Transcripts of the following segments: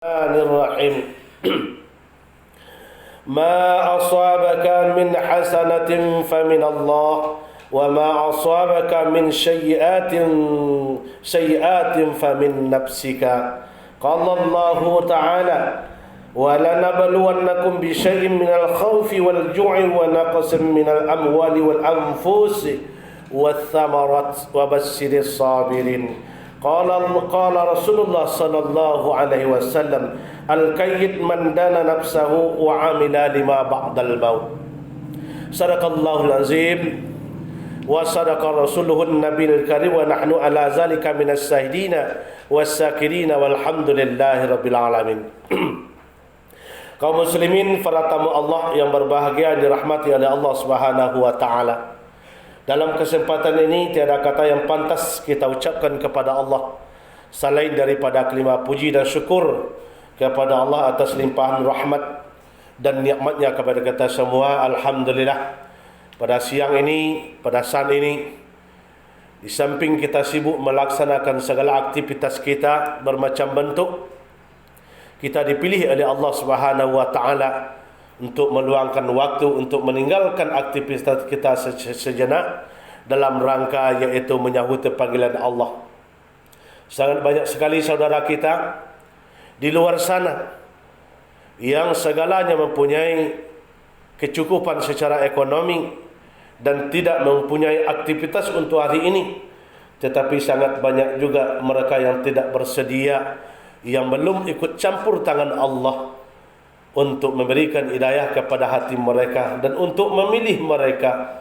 Bismillahirrahmanirrahim. Ma asabaka min hasanatin famin Allah wa ma asabaka min sayyi'atin famin nafsika. Qala Allah Ta'ala wa lanabluwannakum bi syai'in minal khawfi wal ju'i wa naqsin minal amwali wal anfusi wath thamarat wa basyyiris sabirin. Qala Rasulullah sallallahu alaihi wasallam, al-kayyid man dana nafsahu wa amila lima ba'dal maut. Sadaqallahul azim wa sadaqa rasuluhun nabiyil karim wa nahnu ala zalika minas syahidina was-sakirina walhamdulillahi rabbil alamin. Kaum muslimin, para tamu Allah yang berbahagia, dirahmati oleh Allah Subhanahu wa taala. Dalam kesempatan ini tiada kata yang pantas kita ucapkan kepada Allah selain daripada kelima puji dan syukur kepada Allah atas limpahan rahmat dan nikmatnya kepada kita semua. Alhamdulillah, pada siang ini, pada saat ini, di samping kita sibuk melaksanakan segala aktivitas kita bermacam bentuk, kita dipilih oleh Allah Subhanahu wa taala untuk meluangkan waktu untuk meninggalkan aktivitas kita sejenak dalam rangka yaitu menyahut panggilan Allah. Sangat banyak sekali saudara kita di luar sana yang segalanya mempunyai kecukupan secara ekonomi dan tidak mempunyai aktivitas untuk hari ini, tetapi sangat banyak juga mereka yang tidak bersedia, yang belum ikut campur tangan Allah untuk memberikan hidayah kepada hati mereka dan untuk memilih mereka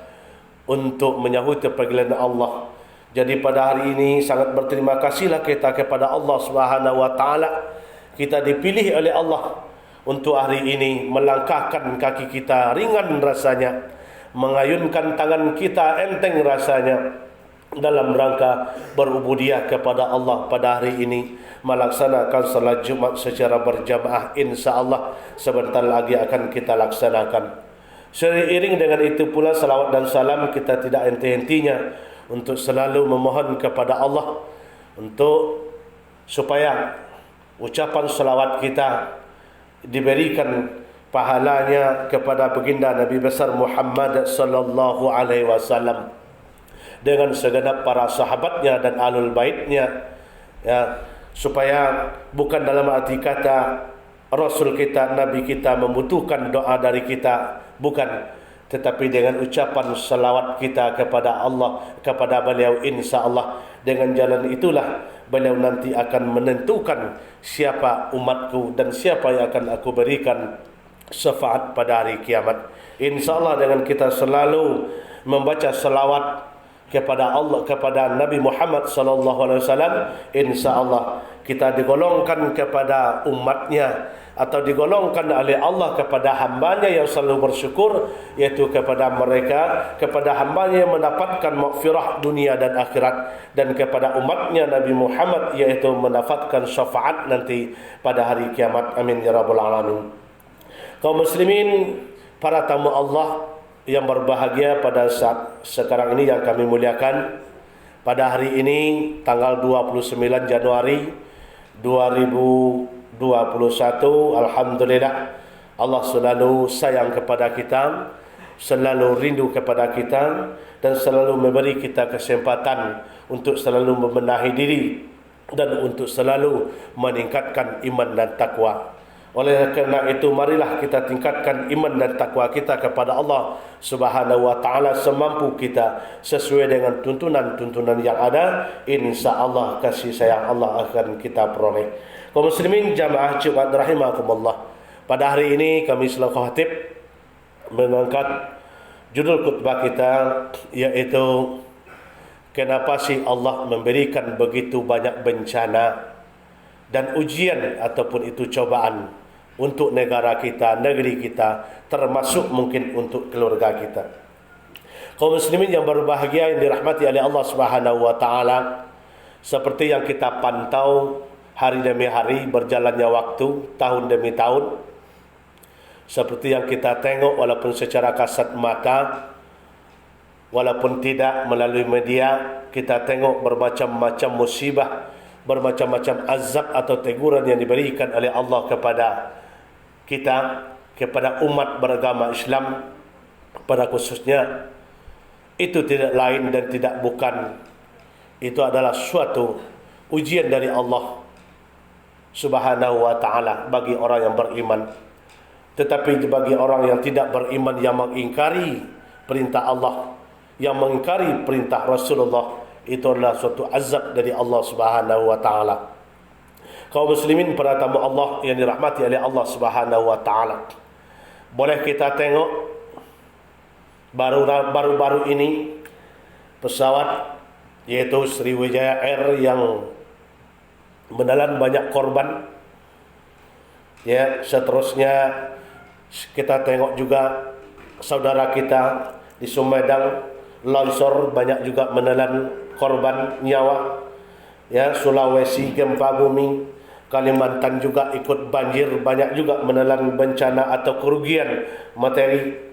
untuk menyahut panggilan Allah. Jadi pada hari ini sangat berterima kasihlah kita kepada Allah Subhanahu wa taala. Kita dipilih oleh Allah untuk hari ini melangkahkan kaki kita ringan rasanya, mengayunkan tangan kita enteng rasanya dalam rangka berubudiyah kepada Allah pada hari ini, melaksanakan salat Jumat secara berjamaah. Insya-Allah sebentar lagi akan kita laksanakan. Seiring dengan itu pula salawat dan salam kita tidak henti-hentinya untuk selalu memohon kepada Allah untuk supaya ucapan salawat kita diberikan pahalanya kepada baginda Nabi besar Muhammad sallallahu alaihi wasallam dengan segenap para sahabatnya dan ahlul baitnya, ya, supaya bukan dalam arti kata Rasul kita, Nabi kita membutuhkan doa dari kita, bukan, tetapi dengan ucapan salawat kita kepada Allah, kepada beliau, insya-Allah dengan jalan itulah beliau nanti akan menentukan siapa umatku dan siapa yang akan aku berikan syafaat pada hari kiamat. Insya-Allah dengan kita selalu membaca salawat kepada Allah, kepada Nabi Muhammad sallallahu alaihi wasallam, insya-Allah kita digolongkan kepada umatnya atau digolongkan oleh Allah kepada hambanya yang selalu bersyukur, yaitu kepada mereka, kepada hambanya yang mendapatkan maghfirah dunia dan akhirat, dan kepada umatnya Nabi Muhammad yaitu mendapatkan syafaat nanti pada hari kiamat. Amin ya rabbal alamin. Kaum muslimin, para tamu Allah yang berbahagia, pada saat sekarang ini yang kami muliakan, pada hari ini tanggal 29 Januari 2021, alhamdulillah Allah selalu sayang kepada kita, selalu rindu kepada kita, dan selalu memberi kita kesempatan untuk selalu membenahi diri dan untuk selalu meningkatkan iman dan takwa. Oleh kerana itu, marilah kita tingkatkan iman dan takwa kita kepada Allah Subhanahu wa taala semampu kita, sesuai dengan tuntunan-tuntunan yang ada. Insya-Allah kasih sayang Allah akan kita peroleh. Kaum muslimin jamaah Jumat rahimakumullah, pada hari ini kami selaku khatib mengangkat judul khutbah kita, yaitu kenapa sih Allah memberikan begitu banyak bencana dan ujian ataupun itu cobaan untuk negara kita, negeri kita, termasuk mungkin untuk keluarga kita. Kaum muslimin yang berbahagia yang dirahmati oleh Allah Subhanahu wa taala, seperti yang kita pantau hari demi hari berjalannya waktu, tahun demi tahun, seperti yang kita tengok walaupun secara kasat mata, walaupun tidak melalui media, kita tengok bermacam-macam musibah bermacam-macam azab atau teguran yang diberikan oleh Allah kepada kita, kepada umat beragama Islam pada khususnya, itu tidak lain dan tidak bukan, itu adalah suatu ujian dari Allah Subhanahu wa ta'ala bagi orang yang beriman. Tetapi bagi orang yang tidak beriman, yang mengingkari perintah Allah, yang mengingkari perintah Rasulullah, itu adalah suatu azab dari Allah Subhanahu wa ta'ala. Kaum muslimin para tamu Allah yang dirahmati oleh Allah Subhanahu wa ta'ala, boleh kita tengok baru-baru ini pesawat yaitu Sriwijaya Air yang menelan banyak korban. Ya, seterusnya kita tengok juga saudara kita di Sumedang longsor, banyak juga menelan korban nyawa. Ya, Sulawesi gempa bumi, Kalimantan juga ikut banjir, banyak juga menelan bencana atau kerugian materi.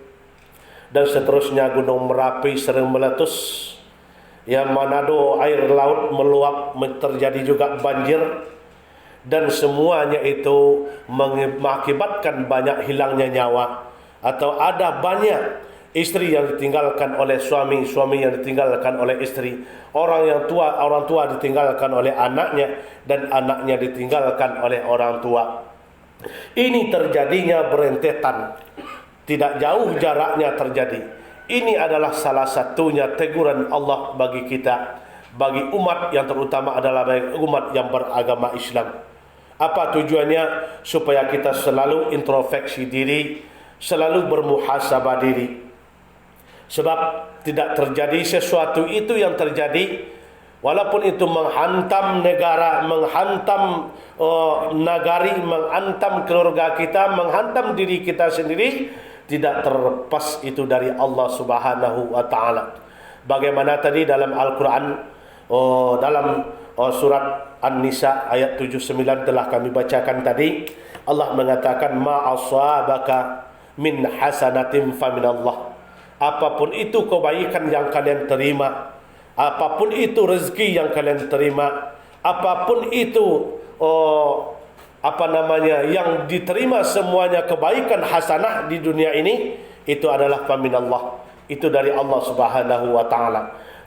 Dan seterusnya Gunung Merapi sering meletus. Ya, Manado air laut meluap, terjadi juga banjir. Dan semuanya itu mengakibatkan banyak hilangnya nyawa, atau ada banyak istri yang ditinggalkan oleh suami, suami yang ditinggalkan oleh istri, orang tua ditinggalkan oleh anaknya, dan anaknya ditinggalkan oleh orang tua. Ini terjadinya berentetan, tidak jauh jaraknya terjadi. Ini adalah salah satunya teguran Allah bagi kita, bagi umat yang terutama adalah bagi umat yang beragama Islam. Apa tujuannya? Supaya kita selalu introspeksi diri, selalu bermuhasabah diri. Sebab tidak terjadi sesuatu itu yang terjadi, walaupun itu menghantam negara, menghantam nagari, menghantam keluarga kita, menghantam diri kita sendiri, tidak terlepas itu dari Allah Subhanahu wa ta'ala. Bagaimana tadi dalam Al-Quran, dalam surat An-Nisa ayat 79 telah kami bacakan tadi, Allah mengatakan ma asabaka min hasanatin faminallah. Apapun itu kebaikan yang kalian terima, apapun itu rezeki yang kalian terima, apapun itu yang diterima, semuanya kebaikan hasanah di dunia ini, itu adalah faminallah, itu dari Allah Subhanahu wa ta'ala.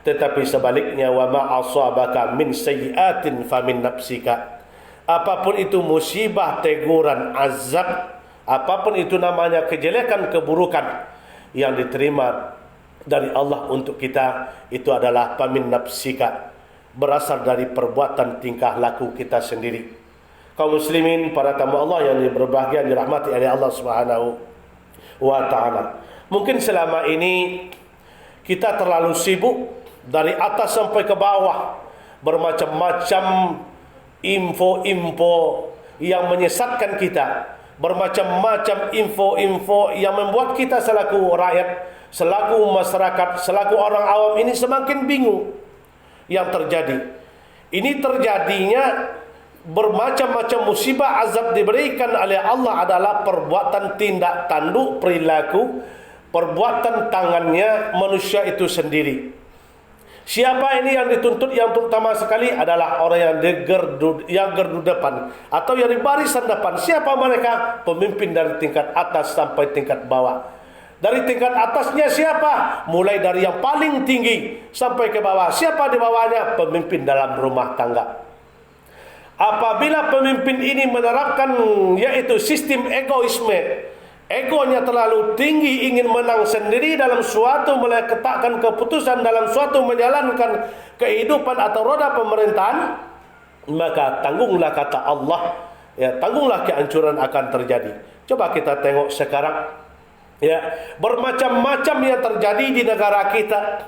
Tetapi sebaliknya, wa ma asabaka min sayyi'atin famin nafsika. Apapun itu musibah, teguran, azab, apapun itu namanya kejelekan, keburukan yang diterima dari Allah untuk kita, itu adalah famin nafsika, berasal dari perbuatan tingkah laku kita sendiri. Kaum muslimin para tamu Allah yang berbahagia, dirahmati oleh Allah Subhanahu wa ta'ala, mungkin selama ini kita terlalu sibuk dari atas sampai ke bawah, bermacam-macam info-info yang menyesatkan kita, bermacam-macam info-info yang membuat kita selaku rakyat, selaku masyarakat, selaku orang awam ini semakin bingung yang terjadi. Ini terjadinya bermacam-macam musibah, azab diberikan oleh Allah adalah perbuatan tindak tanduk perilaku, perbuatan tangannya manusia itu sendiri. Siapa ini yang dituntut? Yang terutama sekali adalah orang yang gardu depan atau yang di barisan depan. Siapa mereka? Pemimpin dari tingkat atas sampai tingkat bawah. Dari tingkat atasnya siapa? Mulai dari yang paling tinggi sampai ke bawah. Siapa di bawahnya? Pemimpin dalam rumah tangga. Apabila pemimpin ini menerapkan yaitu sistem egoisme, egonya terlalu tinggi, ingin menang sendiri dalam suatu meletakkan keputusan, dalam suatu menjalankan kehidupan atau roda pemerintahan, maka tanggunglah kata Allah, ya, tanggunglah kehancuran akan terjadi. Coba kita tengok sekarang, ya, bermacam-macam yang terjadi di negara kita.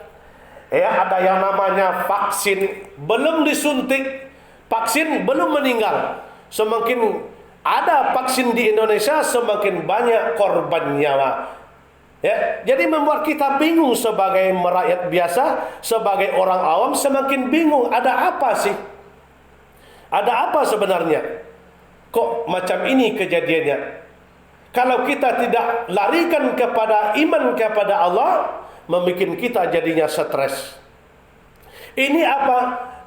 Ya, ada yang namanya vaksin belum disuntik, vaksin belum meninggal. Semakin ada vaksin di Indonesia, semakin banyak korban nyawa. Ya, jadi membuat kita bingung sebagai rakyat biasa, sebagai orang awam semakin bingung. Ada apa sih? Ada apa sebenarnya? Kok macam ini kejadiannya? Kalau kita tidak larikan kepada iman kepada Allah, membuat kita jadinya stres. Ini apa?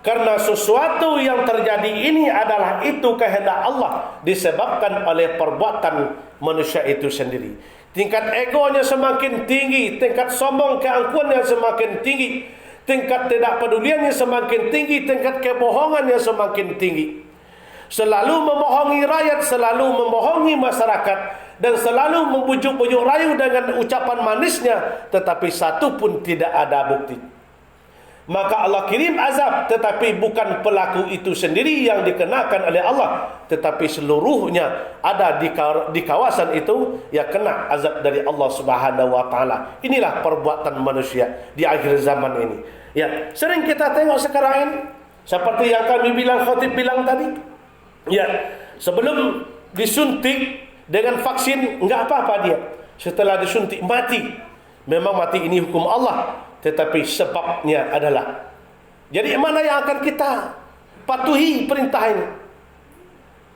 Karena sesuatu yang terjadi ini adalah itu kehendak Allah, disebabkan oleh perbuatan manusia itu sendiri. Tingkat egonya semakin tinggi, tingkat sombong keangkuhannya semakin tinggi, tingkat tidak peduliannya semakin tinggi, tingkat kebohongannya semakin tinggi. Selalu membohongi rakyat, selalu membohongi masyarakat, dan selalu membujuk-bujuk rayu dengan ucapan manisnya, tetapi satu pun tidak ada bukti. Maka Allah kirim azab, tetapi bukan pelaku itu sendiri yang dikenakan oleh Allah, tetapi seluruhnya ada di kawasan itu ya kena azab dari Allah Subhanahu wa taala. Inilah perbuatan manusia di akhir zaman ini. Ya, sering kita tengok sekarang ini seperti yang kami bilang, khatib bilang tadi. Ya, sebelum disuntik dengan vaksin enggak apa-apa dia. Setelah disuntik mati. Memang mati ini hukum Allah, tetapi sebabnya adalah, jadi mana yang akan kita patuhi perintah ini?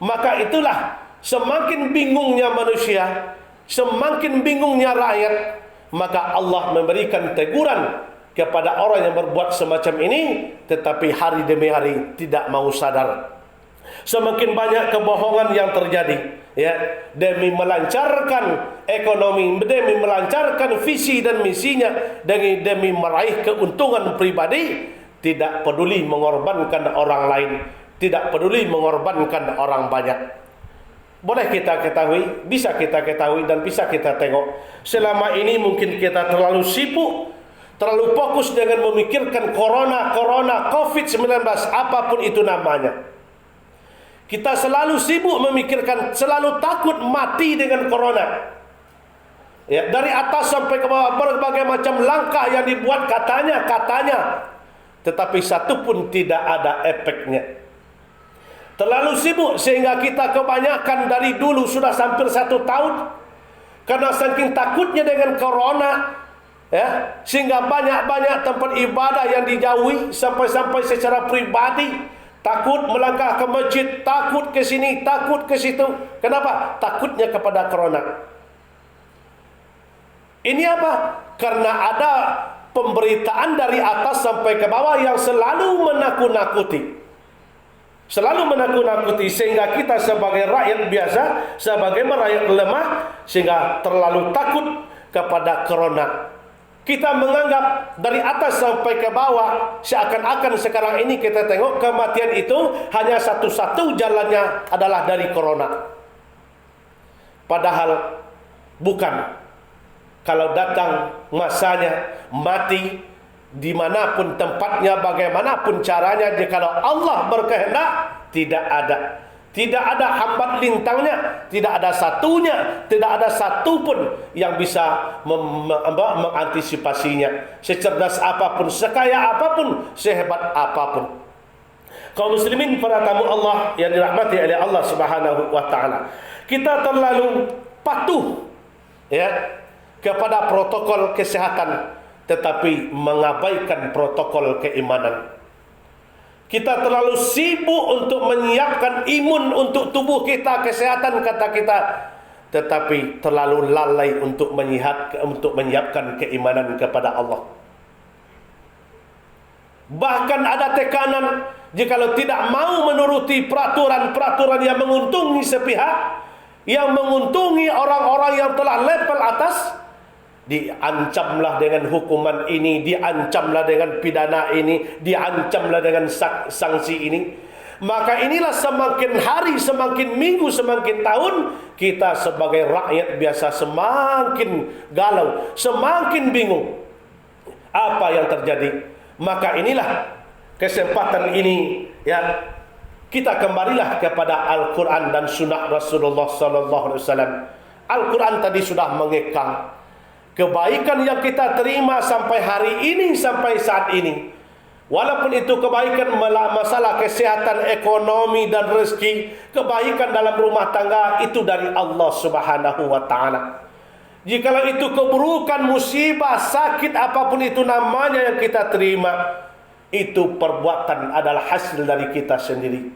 Maka itulah semakin bingungnya manusia, semakin bingungnya rakyat, maka Allah memberikan teguran kepada orang yang berbuat semacam ini, tetapi hari demi hari tidak mau sadar. Semakin banyak kebohongan yang terjadi, ya, demi melancarkan ekonomi, demi melancarkan visi dan misinya, demi meraih keuntungan pribadi, tidak peduli mengorbankan orang lain, tidak peduli mengorbankan orang banyak. Boleh kita ketahui, bisa kita ketahui dan bisa kita tengok, selama ini mungkin kita terlalu sibuk, terlalu fokus dengan memikirkan corona, COVID-19, apapun itu namanya. Kita selalu sibuk memikirkan, selalu takut mati dengan corona. Ya, dari atas sampai ke bawah berbagai macam langkah yang dibuat katanya, tetapi satu pun tidak ada efeknya. Terlalu sibuk sehingga kita kebanyakan dari dulu sudah hampir 1 tahun, karena saking takutnya dengan corona, ya, sehingga banyak tempat ibadah yang dijauhi, sampai secara pribadi takut melangkah ke masjid, takut ke sini, takut ke situ. Kenapa? Takutnya kepada corona. Ini apa? Karena ada pemberitaan dari atas sampai ke bawah yang selalu menakut-nakuti. Selalu menakut-nakuti, sehingga kita sebagai rakyat biasa, sebagai rakyat lemah, sehingga terlalu takut kepada corona. Kita menganggap dari atas sampai ke bawah, seakan-akan sekarang ini kita tengok kematian itu hanya satu-satu jalannya adalah dari corona. Padahal bukan. Kalau datang masanya, mati dimanapun tempatnya, bagaimanapun caranya, jikalau Allah berkehendak, tidak ada. Tidak ada hambat lintangnya, tidak ada satunya, tidak ada satu pun yang bisa mengantisipasinya. Secerdas apapun, sekaya apapun, sehebat apapun. Kaum muslimin, para tamu Allah yang dirahmati oleh Allah Subhanahu wa taala, kita terlalu patuh, ya, kepada protokol kesehatan, tetapi mengabaikan protokol keimanan. Kita terlalu sibuk untuk menyiapkan imun untuk tubuh kita, kesehatan kata kita, tetapi terlalu lalai untuk menyiapkan keimanan kepada Allah. Bahkan ada tekanan, jikalau tidak mau menuruti peraturan-peraturan yang menguntungi sepihak, yang menguntungi orang-orang yang telah level atas, diancamlah dengan hukuman ini, diancamlah dengan pidana ini, diancamlah dengan sanksi ini. Maka inilah semakin hari, semakin minggu, semakin tahun, kita sebagai rakyat biasa semakin galau, semakin bingung. Apa yang terjadi? Maka inilah kesempatan ini, ya, kita kembalilah kepada Al-Quran dan Sunnah Rasulullah SAW. Al-Quran tadi sudah mengekang kebaikan yang kita terima sampai hari ini, sampai saat ini. Walaupun itu kebaikan masalah kesehatan, ekonomi dan rezeki, kebaikan dalam rumah tangga, itu dari Allah Subhanahu wa taala. Jikalau itu keburukan, musibah, sakit, apapun itu namanya yang kita terima, itu perbuatan adalah hasil dari kita sendiri.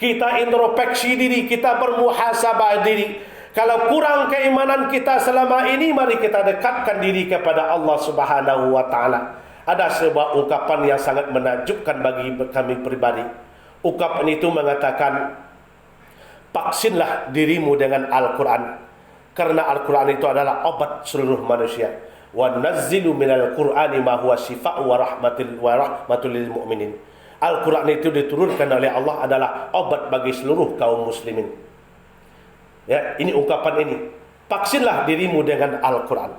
Kita introspeksi diri, kita bermuhasabah diri. Kalau kurang keimanan kita selama ini, mari kita dekatkan diri kepada Allah Subhanahu wa taala. Ada sebuah ungkapan yang sangat menakjubkan bagi kami pribadi. Ungkapan itu mengatakan, vaksinlah dirimu dengan Al-Quran, karena Al-Quran itu adalah obat seluruh manusia. Wa nazzilu minal Qur'ani ma huwa syifa'u wa rahmatul lil mu'minin. Al-Quran itu diturunkan oleh Allah adalah obat bagi seluruh kaum muslimin. Ya, ini ungkapan ini. Vaksinlah dirimu dengan Al-Quran.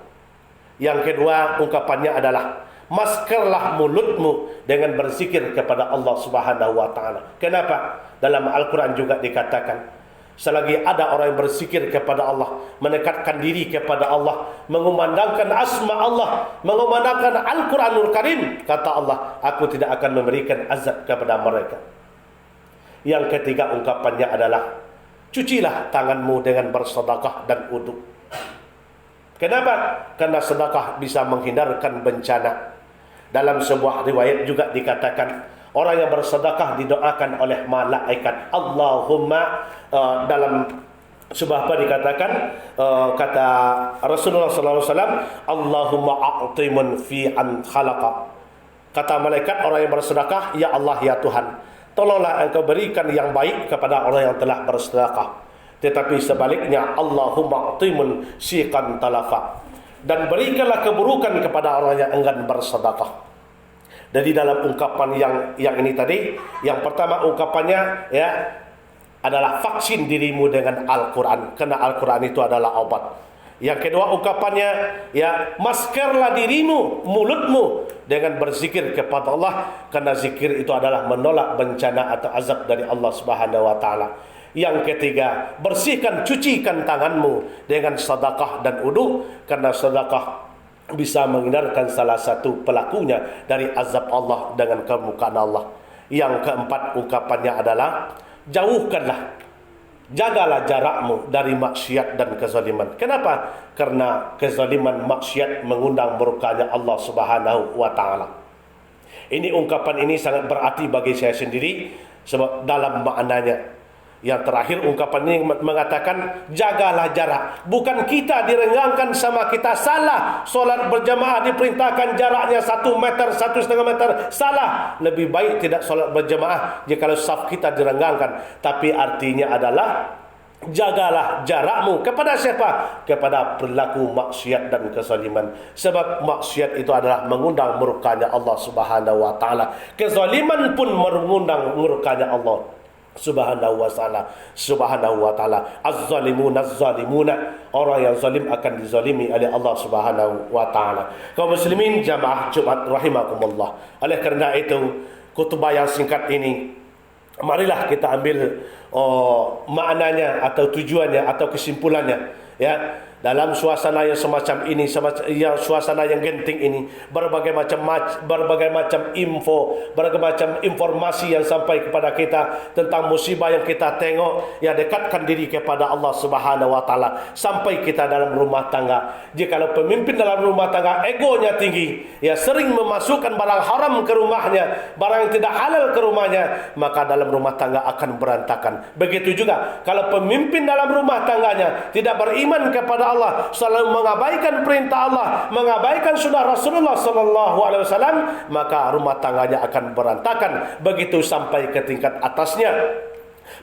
Yang kedua ungkapannya adalah, maskerlah mulutmu dengan berzikir kepada Allah Subhanahu wa taala. Kenapa? Dalam Al-Quran juga dikatakan, selagi ada orang yang berzikir kepada Allah, mendekatkan diri kepada Allah, mengumandangkan asma Allah, mengumandangkan Al-Quranul Karim, kata Allah, aku tidak akan memberikan azab kepada mereka. Yang ketiga ungkapannya adalah, cucilah tanganmu dengan bersedekah dan wudu. Kenapa? Karena sedekah bisa menghindarkan bencana. Dalam sebuah riwayat juga dikatakan, orang yang bersedekah didoakan oleh malaikat. Allahumma, dalam sebuah apa dikatakan, kata Rasulullah sallallahu alaihi wasallam, Allahumma a'ti munfi'an khalaqa. Kata malaikat orang yang bersedekah, ya Allah ya Tuhan, tolonglah engkau berikan yang baik kepada orang yang telah bersedekah. Tetapi sebaliknya, Allahumma a'ti munsiqan talafa, dan berikanlah keburukan kepada orang yang enggan bersedekah. Jadi dalam ungkapan yang ini tadi, yang pertama ungkapannya ya adalah vaksin dirimu dengan Al-Quran, karena Al-Quran itu adalah obat. Yang kedua ungkapannya ya, maskerlah dirimu, mulutmu dengan berzikir kepada Allah, karena zikir itu adalah menolak bencana atau azab dari Allah Subhanahu wa taala. Yang ketiga, bersihkan, cucikan tanganmu dengan sedekah dan wudu, karena sedekah bisa menghindarkan salah satu pelakunya dari azab Allah dengan kemurkaan Allah. Yang keempat ungkapannya adalah, jauhkanlah, jagalah jarakmu dari maksiat dan kezaliman. Kenapa? Karena kezaliman, maksiat mengundang murkanya Allah Subhanahu wa taala. Ini ungkapan ini sangat berarti bagi saya sendiri, sebab dalam maknanya, yang terakhir ungkapan ini mengatakan, jagalah jarak. Bukan kita direnggangkan sama kita salah. Solat berjamaah diperintahkan jaraknya 1 meter, 1,5 meter. Salah. Lebih baik tidak solat berjamaah jika saf kita direnggangkan. Tapi artinya adalah, jagalah jarakmu kepada siapa? Kepada perilaku maksiat dan kezaliman. Sebab maksiat itu adalah mengundang murkanya Allah Subhanahu wa taala. Kezaliman pun mengundang murkanya Allah Subhanahu wa taala. Az-zalimuna az-zalimuna, orang yang zalim akan dizalimi oleh Allah Subhanahu wa taala. Kaum muslimin jamaah Jumat rahimakumullah. Oleh kerana itu, khutbah yang singkat ini, marilah kita ambil maknanya atau tujuannya atau kesimpulannya, ya. Dalam suasana yang semacam ini, suasana yang genting ini, berbagai macam info, berbagai macam informasi yang sampai kepada kita tentang musibah yang kita tengok, ya, dekatkan diri kepada Allah Subhanahu wa taala. Sampai kita dalam rumah tangga, jikalau pemimpin dalam rumah tangga egonya tinggi, ya, sering memasukkan barang haram ke rumahnya, barang yang tidak halal ke rumahnya, maka dalam rumah tangga akan berantakan. Begitu juga kalau pemimpin dalam rumah tangganya tidak beriman kepada Allah, selalu mengabaikan perintah Allah, mengabaikan sunnah Rasulullah sallallahu alaihi wasallam, maka rumah tangganya akan berantakan. Begitu sampai ke tingkat atasnya.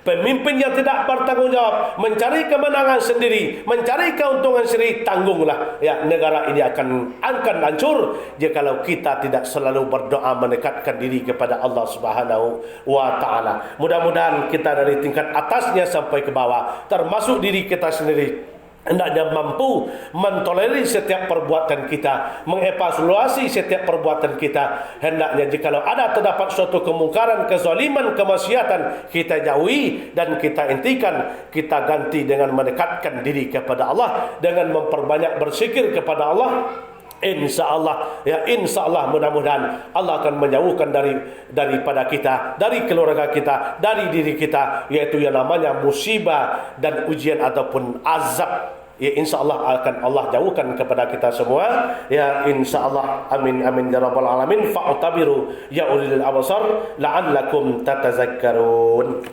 Pemimpin yang tidak bertanggungjawab, mencari kemenangan sendiri, mencari keuntungan sendiri, tanggunglah, ya, negara ini akan hancur jikalau kita tidak selalu berdoa mendekatkan diri kepada Allah Subhanahu wa taala. Mudah-mudahan kita dari tingkat atasnya sampai ke bawah, termasuk diri kita sendiri, hendaknya mampu mentolerir setiap perbuatan kita, mengevaluasi setiap perbuatan kita. Hendaknya jikalau ada terdapat suatu kemungkaran, kezaliman, kemaksiatan, kita jauhi dan kita hentikan. Kita ganti dengan mendekatkan diri kepada Allah, dengan memperbanyak berzikir kepada Allah. InsyaAllah, ya, insyaAllah mudah-mudahan Allah akan menjauhkan daripada kita, dari keluarga kita, dari diri kita, yaitu yang namanya musibah dan ujian ataupun azab. Ya, insyaAllah akan Allah jauhkan kepada kita semua. Ya, insyaAllah. Amin amin ya rabbal alamin. Fa'tabiru ya ulil absar la'allakum tatazakkarun.